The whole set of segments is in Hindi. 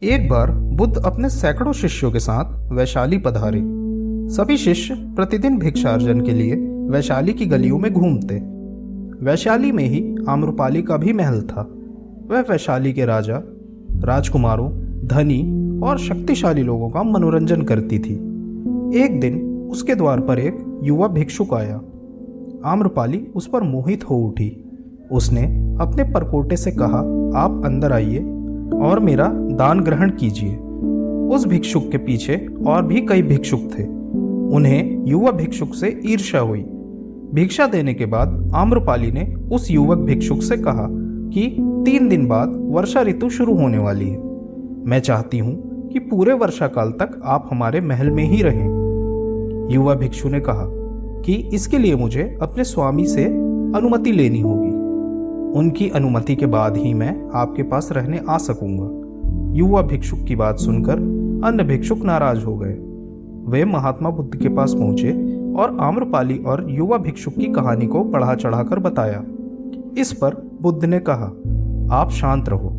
एक बार बुद्ध अपने सैकड़ों शिष्यों के साथ वैशाली पधारे। सभी शिष्य प्रतिदिन भिक्षार्जन के लिए वैशाली की गलियों में घूमते। वैशाली में ही आम्रपाली का भी महल था। वह वैशाली के राजा, राजकुमारों, धनी और शक्तिशाली लोगों का मनोरंजन करती थी। एक दिन उसके द्वार पर एक युवा भिक्षुक आया। आम्रपाली उस पर मोहित हो उठी। उसने अपने परकोटे से कहा, आप अंदर आइए और मेरा दान ग्रहण कीजिए। उस भिक्षुक के पीछे और भी कई भिक्षुक थे। उन्हें युवा भिक्षुक से ईर्ष्या हुई। भिक्षा देने के बाद आम्रपाली ने उस युवक भिक्षुक से कहा कि 3 दिन बाद वर्षा ऋतु शुरू होने वाली है। मैं चाहती हूँ कि पूरे वर्षा काल तक आप हमारे महल में ही रहें। युवा भिक्षु ने कहा कि इसके लिए मुझे अपने स्वामी से अनुमति लेनी होगी। उनकी अनुमति के बाद ही मैं आपके पास रहने आ सकूंगा। युवा भिक्षुक की बात सुनकर अन्य भिक्षुक नाराज हो गए। वे महात्मा बुद्ध के पास पहुंचे और आम्रपाली और युवा भिक्षुक की कहानी को बढ़ा चढ़ाकर बताया। इस पर बुद्ध ने कहा, आप शांत रहो।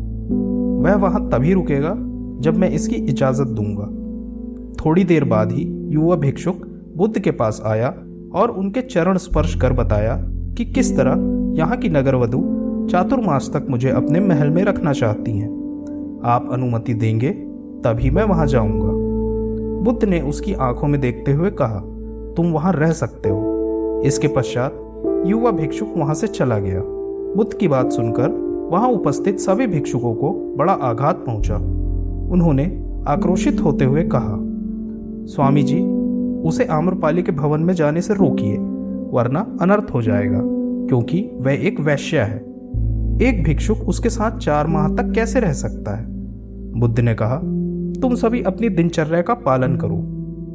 वह वहां तभी रुकेगा जब मैं इसकी इजाजत दूंगा। थोड़ी देर बाद ही युवा भिक्षुक बुद्ध के पास आया और उनके चरण स्पर्श कर बताया कि किस तरह यहाँ की नगरवधु चातुर्मास तक मुझे अपने महल में रखना चाहती हैं। आप अनुमति देंगे तभी मैं वहां जाऊंगा। बुद्ध ने उसकी आंखों में देखते हुए कहा, तुम वहां रह सकते हो। इसके पश्चात युवा भिक्षुक वहां से चला गया। बुद्ध की बात सुनकर वहां उपस्थित सभी भिक्षुकों को बड़ा आघात पहुंचा। उन्होंने आक्रोशित होते हुए कहा, स्वामी जी, उसे आम्रपाली के भवन में जाने से रोकिए, वरना अनर्थ हो जाएगा, क्योंकि वह एक वैश्या है। एक भिक्षुक उसके साथ 4 माह तक कैसे रह सकता है? बुद्ध ने कहा, तुम सभी अपनी दिनचर्या का पालन करो।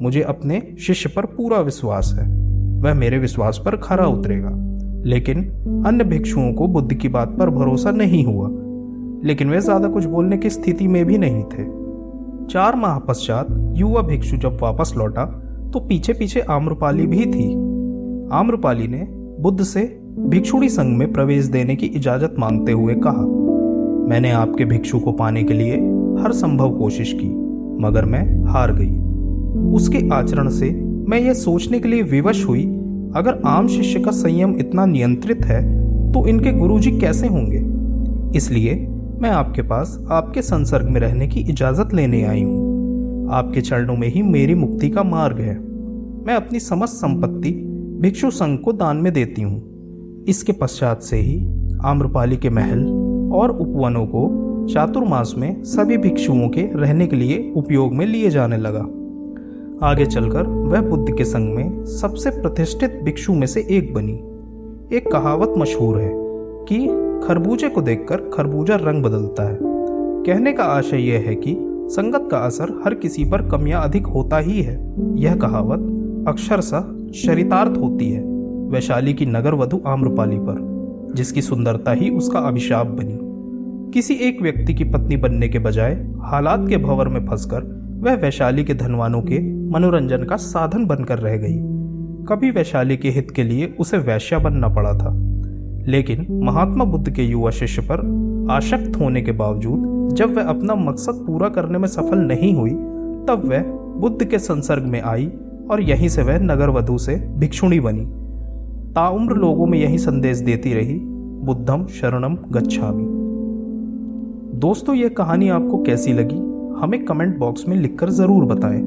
मुझे अपने शिष्य पर पूरा विश्वास है। वह मेरे विश्वास पर खरा उतरेगा। लेकिन अन्य भिक्षुओं को बुद्ध की बात पर भरोसा नहीं हुआ, लेकिन वे ज्यादा कुछ बोलने की स्थिति में भी नहीं थे। 4 माह पश्चात युवा भिक्षु जब वापस लौटा तो पीछे पीछे आम्रपाली भी थी। आम्रपाली ने बुद्ध से भिक्षुणी संघ में प्रवेश देने की इजाजत मांगते हुए कहा, मैंने आपके भिक्षु को पाने के लिए हर संभव कोशिश की, मगर मैं हार गई। उसके आचरण से मैं यह सोचने के लिए विवश हुई, अगर आम शिष्य का संयम इतना नियंत्रित है तो इनके गुरुजी कैसे होंगे। इसलिए मैं आपके पास आपके संसर्ग में रहने की इजाजत लेने आई हूँ। आपके चरणों में ही मेरी मुक्ति का मार्ग है। मैं अपनी समस्त संपत्ति भिक्षु संघ को दान में देती हूँ। इसके पश्चात से ही आम्रपाली के महल और उपवनों को चातुर्मास में सभी भिक्षुओं के रहने के लिए उपयोग में लिए जाने लगा। आगे चलकर वह बुद्ध के संग में सबसे प्रतिष्ठित भिक्षु में से एक बनी। एक कहावत मशहूर है कि खरबूजे को देखकर खरबूजा रंग बदलता है। कहने का आशय यह है कि संगत का असर हर किसी पर कम या अधिक होता ही है। यह कहावत अक्षरशः चरितार्थ होती है वैशाली की नगर वधु आम्रपाली पर, जिसकी सुंदरता ही उसका अभिशाप बनी। किसी एक व्यक्ति की पत्नी बनने के बजाय हालात के भंवर में फंसकर वह वैशाली के धनवानों के मनोरंजन का साधन बनकर रह गई। कभी वैशाली के हित के लिए उसे वैश्या बनना पड़ा था। लेकिन महात्मा बुद्ध के युवा शिष्य पर आसक्त होने के बावजूद जब वह अपना मकसद पूरा करने में सफल नहीं हुई, तब वह बुद्ध के संसर्ग में आई और यहीं से वह नगर वधु से भिक्षुणी बनी। ताउम्र लोगों में यही संदेश देती रही, बुद्धम शरणम गच्छामि। दोस्तों, यह कहानी आपको कैसी लगी हमें कमेंट बॉक्स में लिखकर जरूर बताएं।